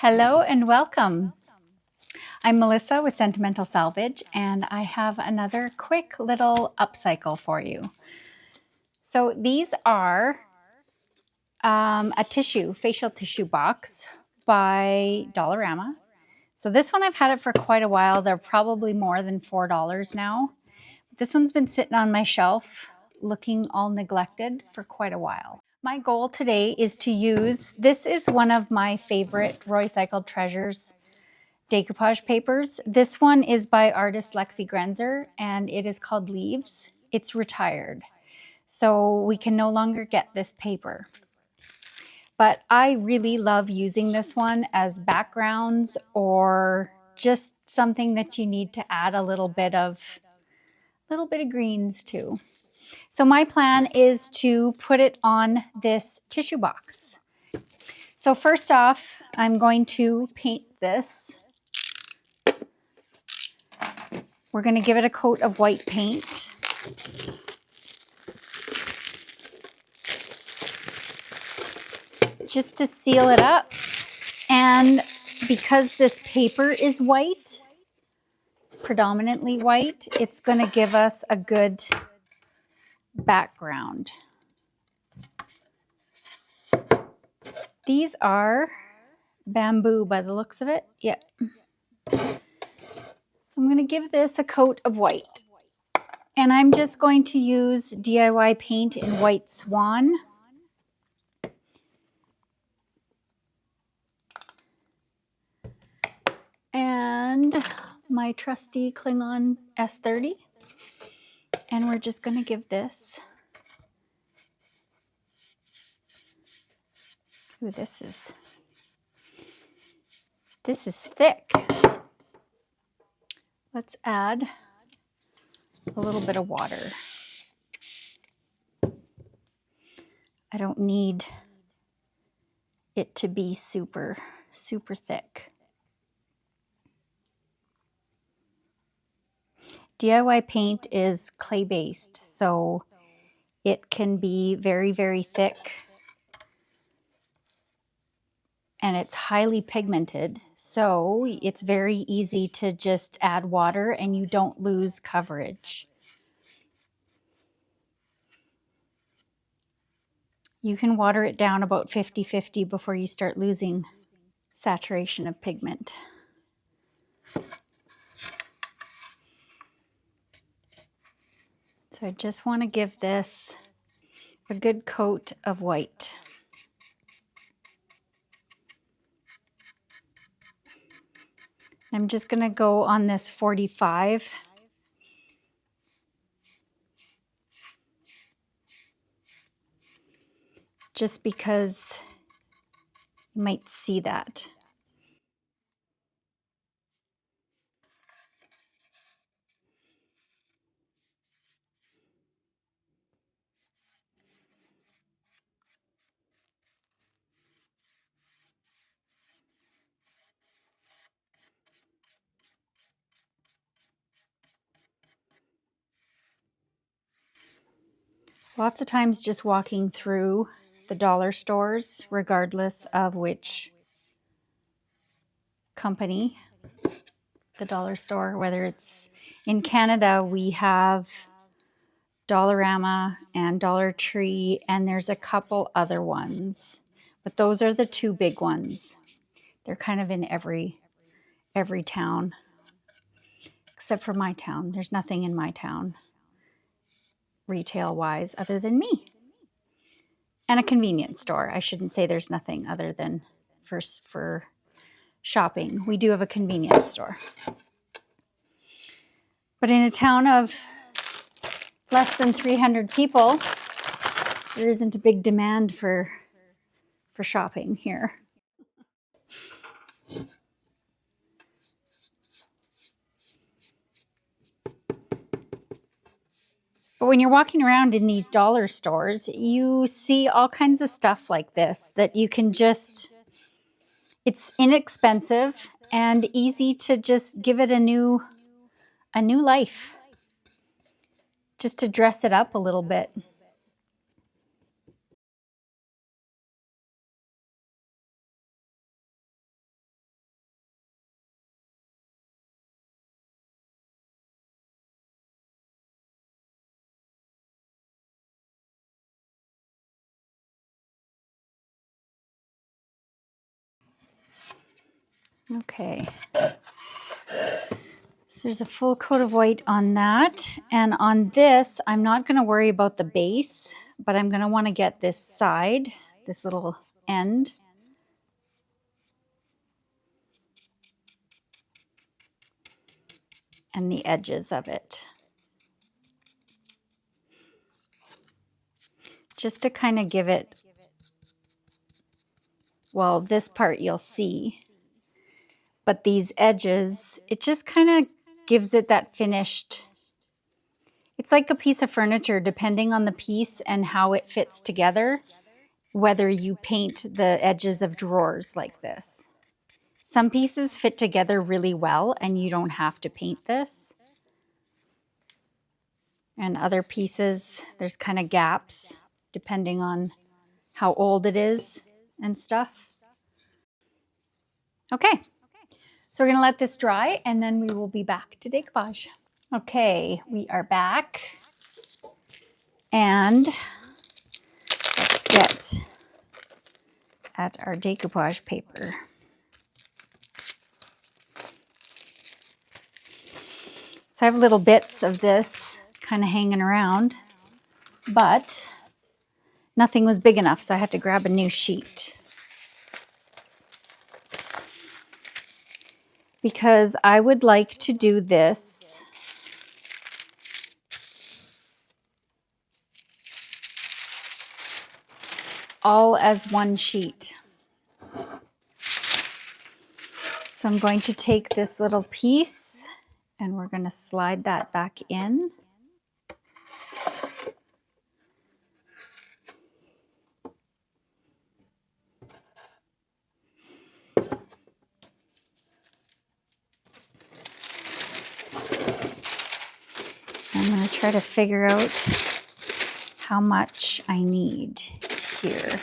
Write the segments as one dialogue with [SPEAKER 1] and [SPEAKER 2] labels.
[SPEAKER 1] Hello and welcome. I'm Melissa with Sentimental Salvage, and I have another quick little upcycle for you. So these are a facial tissue box by Dollarama. So this one I've had it for quite a while. They're probably more than $4 now. This one's been sitting on my shelf looking all neglected for quite a while. My goal today is to use, this is one of my favorite Roycycled Treasures decoupage papers. This one is by artist Lexi Grenzer and it is called Leaves. It's retired, so we can no longer get this paper. But I really love using this one as backgrounds or just something that you need to add a little bit of greens to. So my plan is to put it on this tissue box. So first off, I'm going to paint this. We're going to give it a coat of white paint. Just to seal it up. And because this paper is white, predominantly white, it's going to give us a good background. These are bamboo by the looks of it. Yep. So I'm going to give this a coat of white. And I'm just going to use DIY paint in White Swan. And my trusty Klingon S30. And we're just going to give this, ooh, this is thick. Let's add a little bit of water. I don't need it to be super thick. DIY paint is clay-based, so it can be very thick. And it's highly pigmented, so it's very easy to just add water and you don't lose coverage. You can water it down about 50-50 before you start losing saturation of pigment. So I just want to give this a good coat of white. I'm just going to go on this 45. Just because you might see that. Lots of times just walking through the dollar stores, regardless of which company, the dollar store, whether it's in Canada, we have Dollarama and Dollar Tree, and there's a couple other ones, but those are the two big ones. They're kind of in every town, except for my town. There's nothing in my town retail-wise other than me. And a convenience store. I shouldn't say there's nothing other than for shopping. We do have a convenience store. But in a town of less than 300 people, there isn't a big demand for shopping here. But when you're walking around in these dollar stores, you see all kinds of stuff like this that you can just, it's inexpensive and easy to just give it a new life. Just to dress it up a little bit. Okay. So there's a full coat of white on that. And on this, I'm not going to worry about the base, but I'm going to want to get this side, this little end. And the edges of it. Just to kind of give it, well, this part you'll see, but these edges, it just kind of gives it that finished, it's like a piece of furniture depending on the piece and how it fits together, whether you paint the edges of drawers like this. Some pieces fit together really well and you don't have to paint this. And other pieces, there's kind of gaps depending on how old it is and stuff. Okay, so we're going to let this dry and then we will be back to decoupage. Okay, we are back and let's get at our decoupage paper. So I have little bits of this kind of hanging around, but nothing was big enough, so I had to grab a new sheet. Because I would like to do this all as one sheet. So I'm going to take this little piece and we're going to slide that back in. I'm going to try to figure out how much I need here.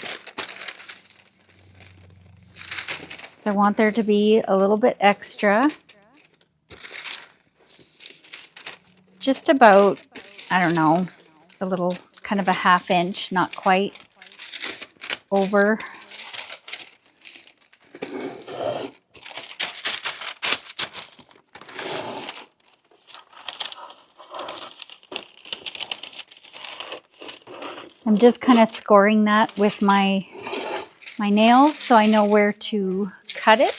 [SPEAKER 1] So I want there to be a little bit extra. Just about, I don't know, a little kind of a ½ inch, not quite over. I'm just kind of scoring that with my nails so I know where to cut it.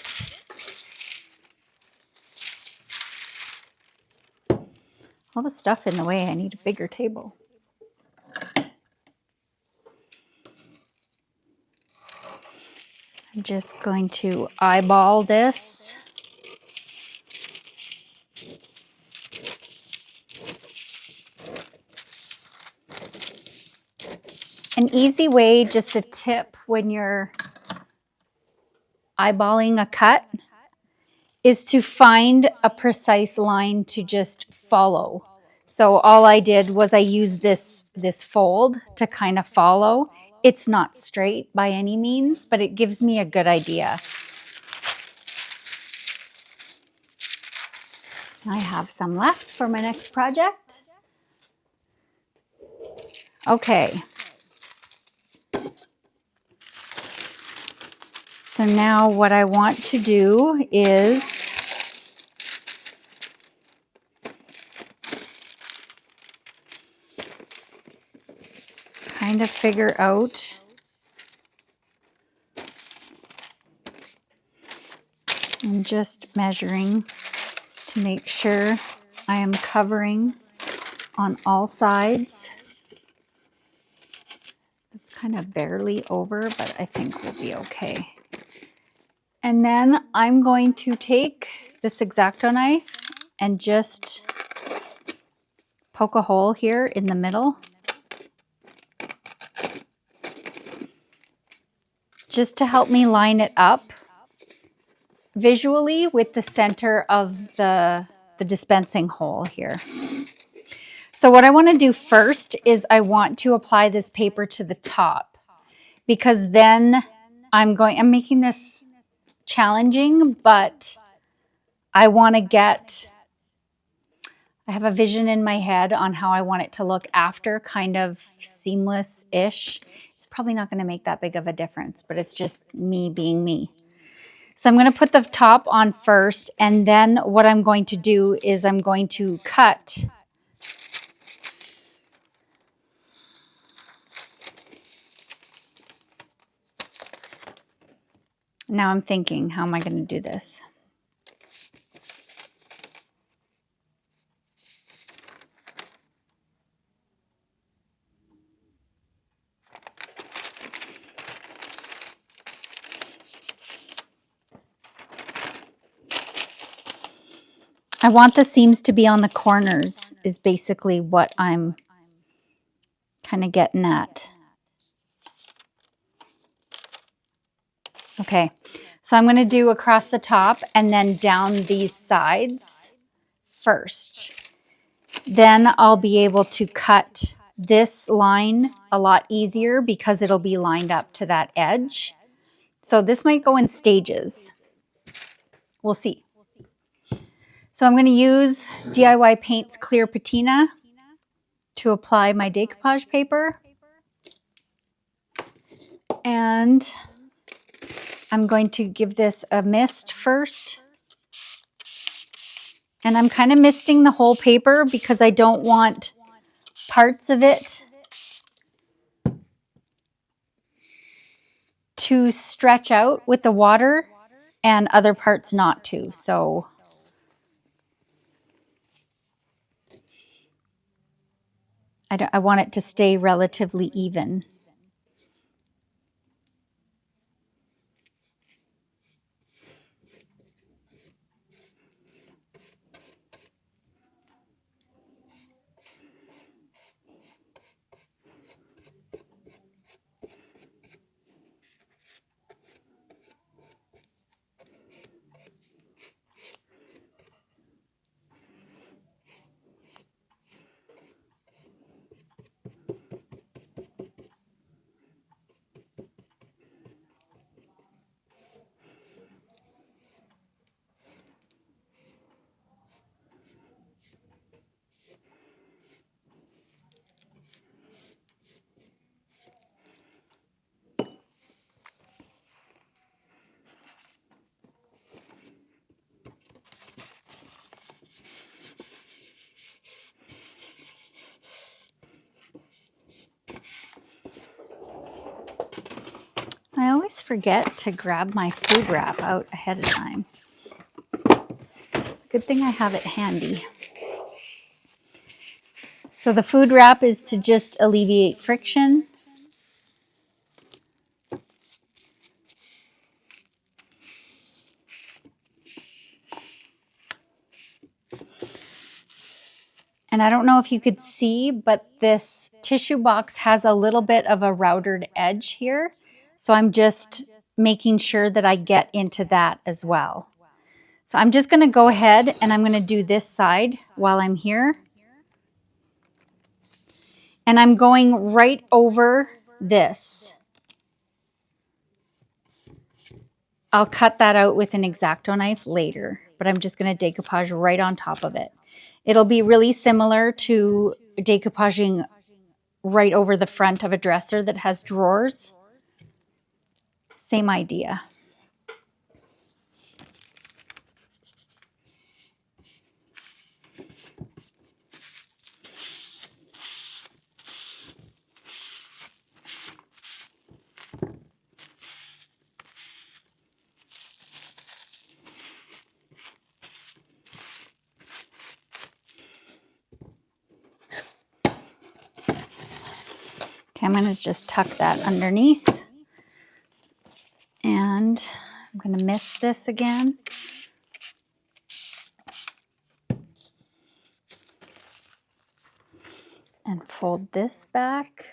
[SPEAKER 1] All the stuff in the way, I need a bigger table. I'm just going to eyeball this. An easy way, just a tip when you're eyeballing a cut, is to find a precise line to just follow. So all I did was I used this fold to kind of follow. It's not straight by any means, but it gives me a good idea. I have some left for my next project. Okay. So now what I want to do is kind of figure out and just measuring to make sure I am covering on all sides. It's kind of barely over, but I think we'll be okay. And then I'm going to take this X-Acto knife and just poke a hole here in the middle. Just to help me line it up visually with the center of the dispensing hole here. So what I want to do first is I want to apply this paper to the top, because then I'm making this challenging, but I want to I have a vision in my head on how I want it to look after, kind of seamless-ish. It's probably not going to make that big of a difference, but it's just me being me. So I'm going to put the top on first, and then what I'm going to do is I'm going to cut now. I'm thinking, how am I going to do this? I want the seams to be on the corners is basically what I'm kind of getting at. Okay, so I'm going to do across the top and then down these sides first. Then I'll be able to cut this line a lot easier because it'll be lined up to that edge. So this might go in stages. We'll see. So I'm going to use DIY Paint's clear patina to apply my decoupage paper. And I'm going to give this a mist first. And I'm kind of misting the whole paper because I don't want parts of it to stretch out with the water and other parts not to. So I want it to stay relatively even. I always forget to grab my food wrap out ahead of time. Good thing I have it handy. So the food wrap is to just alleviate friction. And I don't know if you could see, but this tissue box has a little bit of a routed edge here. So I'm just making sure that I get into that as well. So I'm just going to go ahead and I'm going to do this side while I'm here. And I'm going right over this. I'll cut that out with an X-Acto knife later, but I'm just going to decoupage right on top of it. It'll be really similar to decoupaging right over the front of a dresser that has drawers. Same idea. Okay, I'm going to just tuck that underneath. And I'm going to mist this again. And fold this back.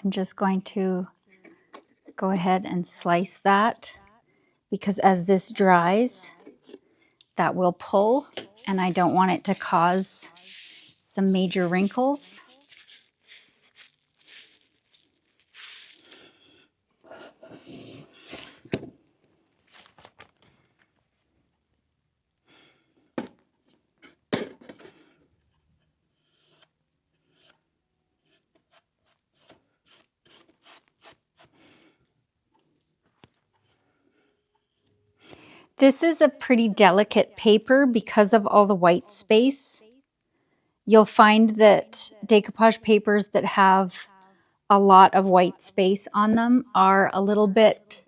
[SPEAKER 1] I'm just going to go ahead and slice that, because as this dries, that will pull, and I don't want it to cause some major wrinkles. This is a pretty delicate paper because of all the white space. You'll find that decoupage papers that have a lot of white space on them are a little bit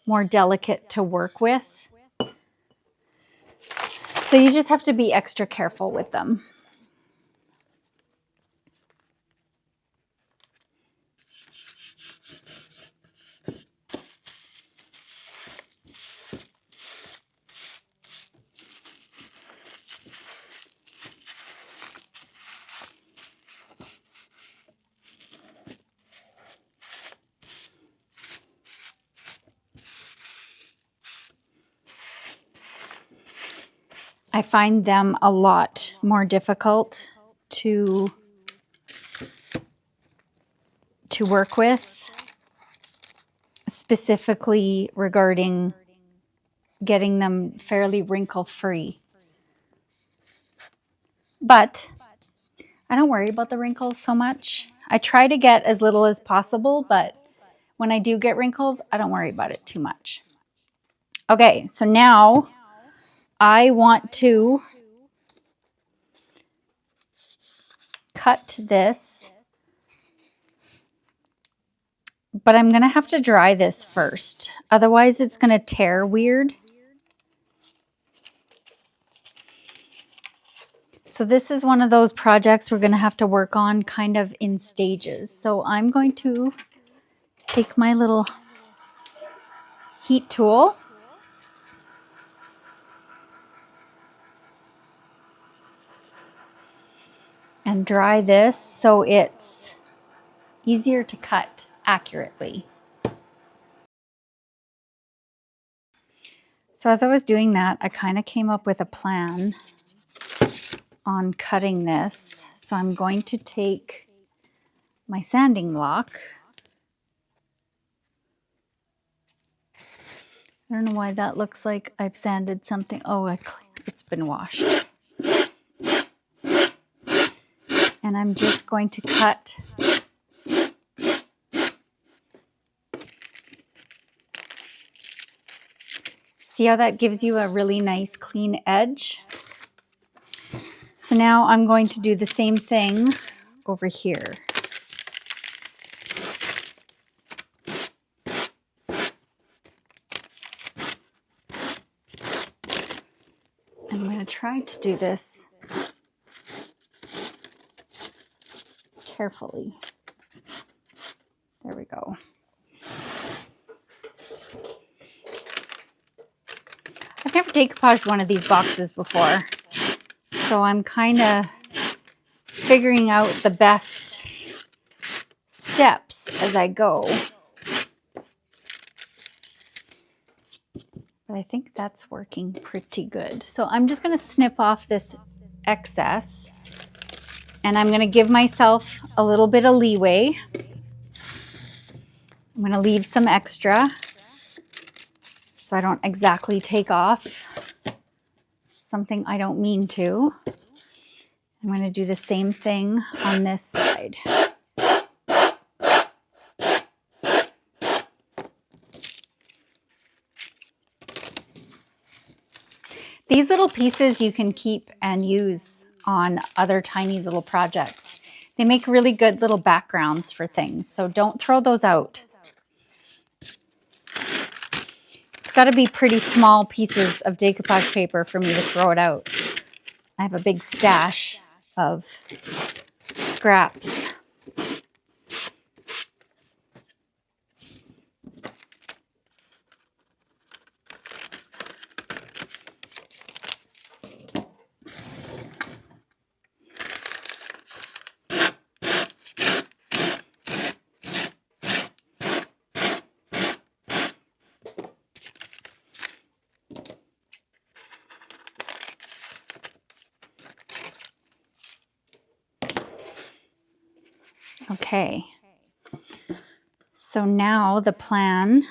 [SPEAKER 1] more delicate to work with. So you just have to be extra careful with them. I find them a lot more difficult to work with, specifically regarding getting them fairly wrinkle-free. But I don't worry about the wrinkles so much. I try to get as little as possible, but when I do get wrinkles, I don't worry about it too much. Okay, so now I want to cut this, but I'm gonna have to dry this first. Otherwise it's gonna tear weird. So this is one of those projects we're gonna have to work on kind of in stages. So I'm going to take my little heat tool and dry this so it's easier to cut accurately. So as I was doing that, I kind of came up with a plan on cutting this. So I'm going to take my sanding block. I don't know why that looks like I've sanded something. Oh, it's been washed. And I'm just going to cut See how that gives you a really nice clean edge? So now I'm going to do the same thing over here. I'm going to try to do this carefully. There we go. I've never decoupaged one of these boxes before, so I'm kind of figuring out the best steps as I go. But I think that's working pretty good. So I'm just going to snip off this excess, and I'm going to give myself a little bit of leeway. I'm going to leave some extra so I don't exactly take off something I don't mean to. I'm going to do the same thing on this side. These little pieces you can keep and use on other tiny little projects. They make really good little backgrounds for things, so don't throw those out. It's got to be pretty small pieces of decoupage paper for me to throw it out. I have a big stash of scraps. Okay. So now the plan,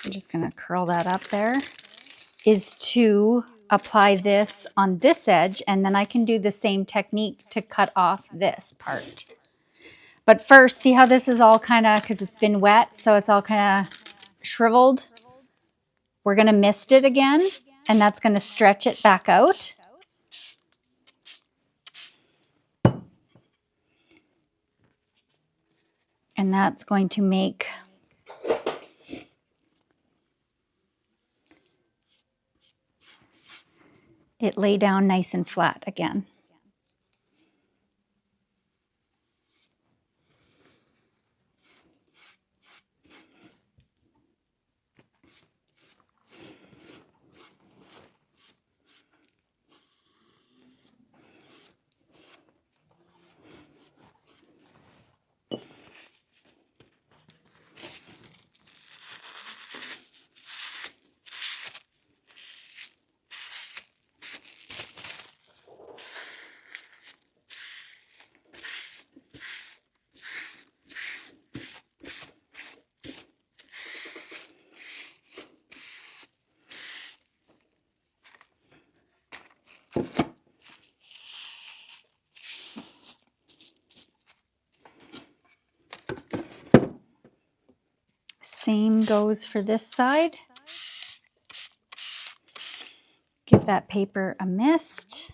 [SPEAKER 1] I'm just going to curl that up there, is to apply this on this edge, and then I can do the same technique to cut off this part. But first, see how this is all kind of, because it's been wet, so it's all kind of shriveled. We're going to mist it again, and that's going to stretch it back out. And that's going to make it lay down nice and flat again. Same goes for this side. Give that paper a mist.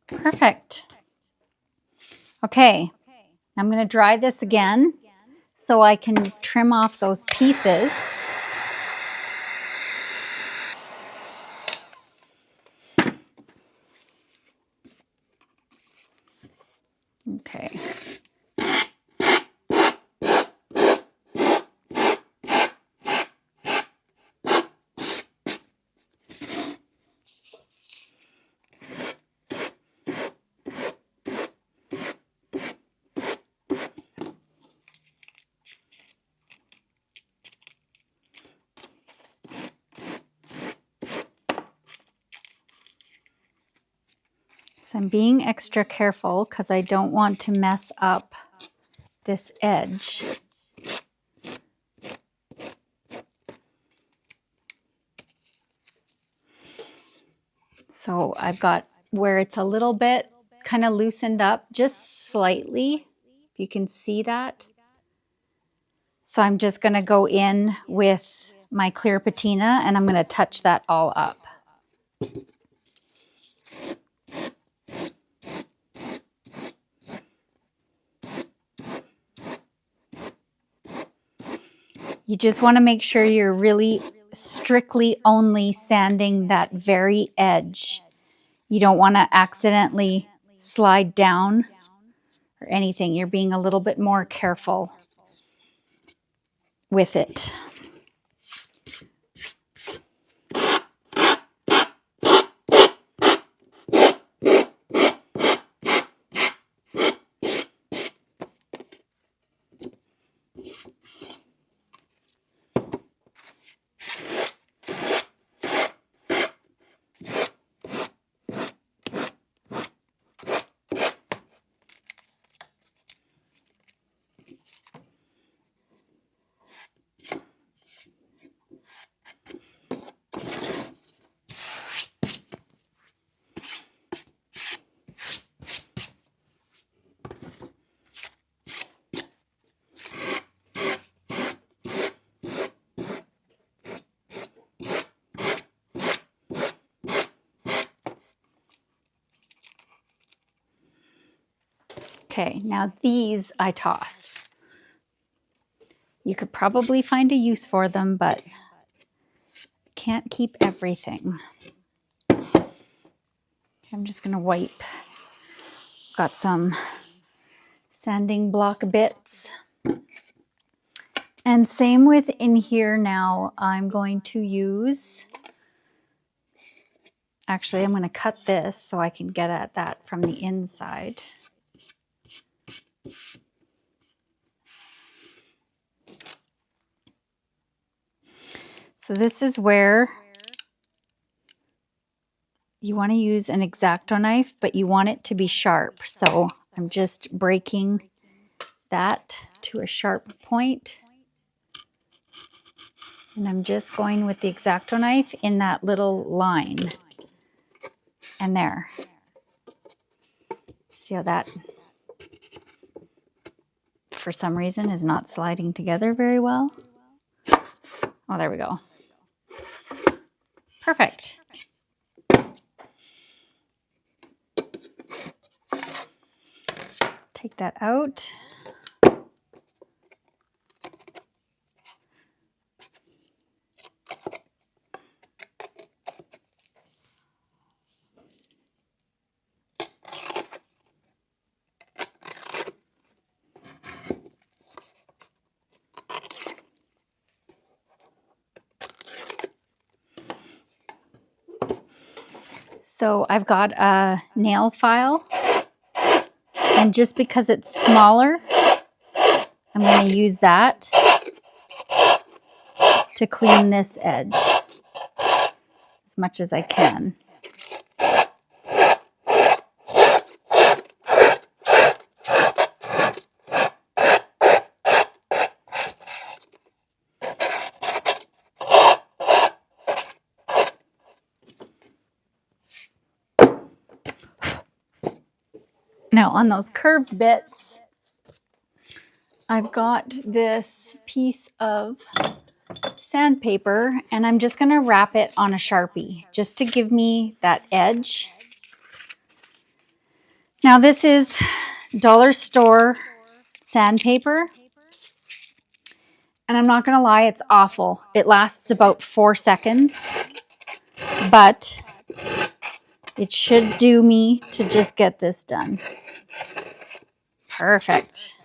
[SPEAKER 1] Perfect. Okay, I'm going to dry this again so I can trim off those pieces. Okay. So I'm being extra careful because I don't want to mess up this edge. So I've got where it's a little bit kind of loosened up, just slightly, if you can see that. So I'm just going to go in with my clear patina and I'm going to touch that all up. You just want to make sure you're really strictly only sanding that very edge. You don't want to accidentally slide down or anything. You're being a little bit more careful with it. Okay, now these I toss. You could probably find a use for them, but can't keep everything. I'm just gonna wipe. Got some sanding block bits. And same with in here now, I'm going to use, actually I'm gonna cut this so I can get at that from the inside. So this is where you want to use an X-Acto knife, but you want it to be sharp. So I'm just breaking that to a sharp point. And I'm just going with the X-Acto knife in that little line. And there. See how that, for some reason, is not sliding together very well? Oh, there we go. Perfect. Take that out. So I've got a nail file, and just because it's smaller, I'm going to use that to clean this edge as much as I can. Now on those curved bits, I've got this piece of sandpaper, and I'm just going to wrap it on a Sharpie just to give me that edge. Now this is dollar store sandpaper, and I'm not going to lie, it's awful. It lasts about 4 seconds, but it should do me to just get this done. Perfect.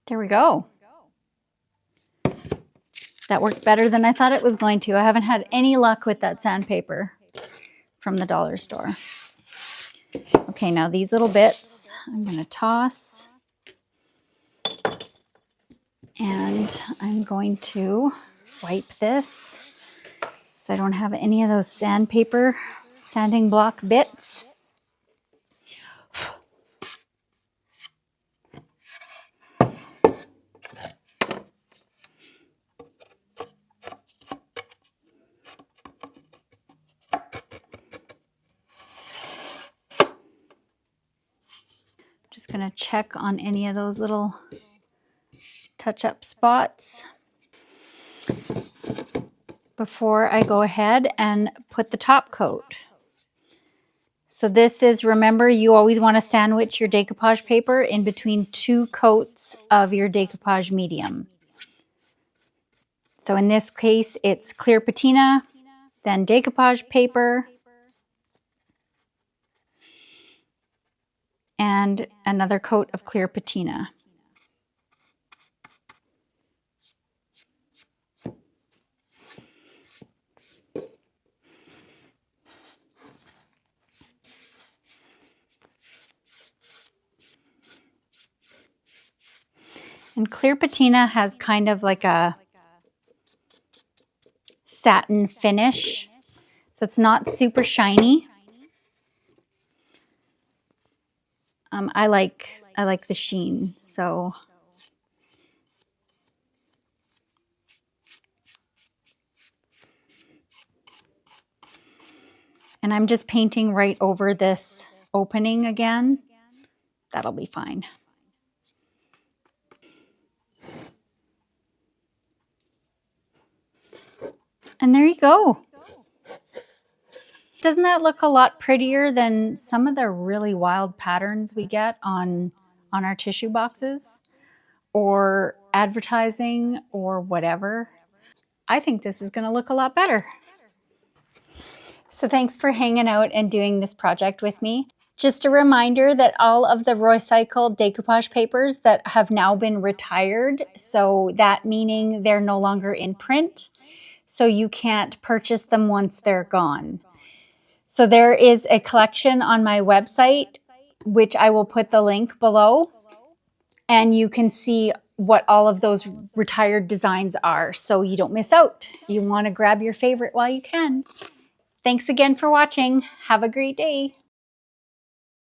[SPEAKER 1] There we go. That worked better than I thought it was going to. I haven't had any luck with that sandpaper from the dollar store. Okay, now these little bits I'm going to toss. And I'm going to wipe this so I don't have any of those sanding block bits. Just going to check on any of those little touch-up spots before I go ahead and put the top coat. So this is, remember, you always want to sandwich your decoupage paper in between 2 coats of your decoupage medium. So in this case, it's clear patina, then decoupage paper, and another coat of clear patina. And clear patina has kind of like a satin finish, so it's not super shiny. I like the sheen, so and I'm just painting right over this opening again. That'll be fine. And there you go. Doesn't that look a lot prettier than some of the really wild patterns we get on our tissue boxes or advertising or whatever? I think this is going to look a lot better. So thanks for hanging out and doing this project with me. Just a reminder that all of the recycled decoupage papers that have now been retired, so that meaning they're no longer in print, so you can't purchase them once they're gone. So there is a collection on my website, which I will put the link below, and you can see what all of those retired designs are so you don't miss out. You want to grab your favorite while you can. Thanks again for watching. Have a great day.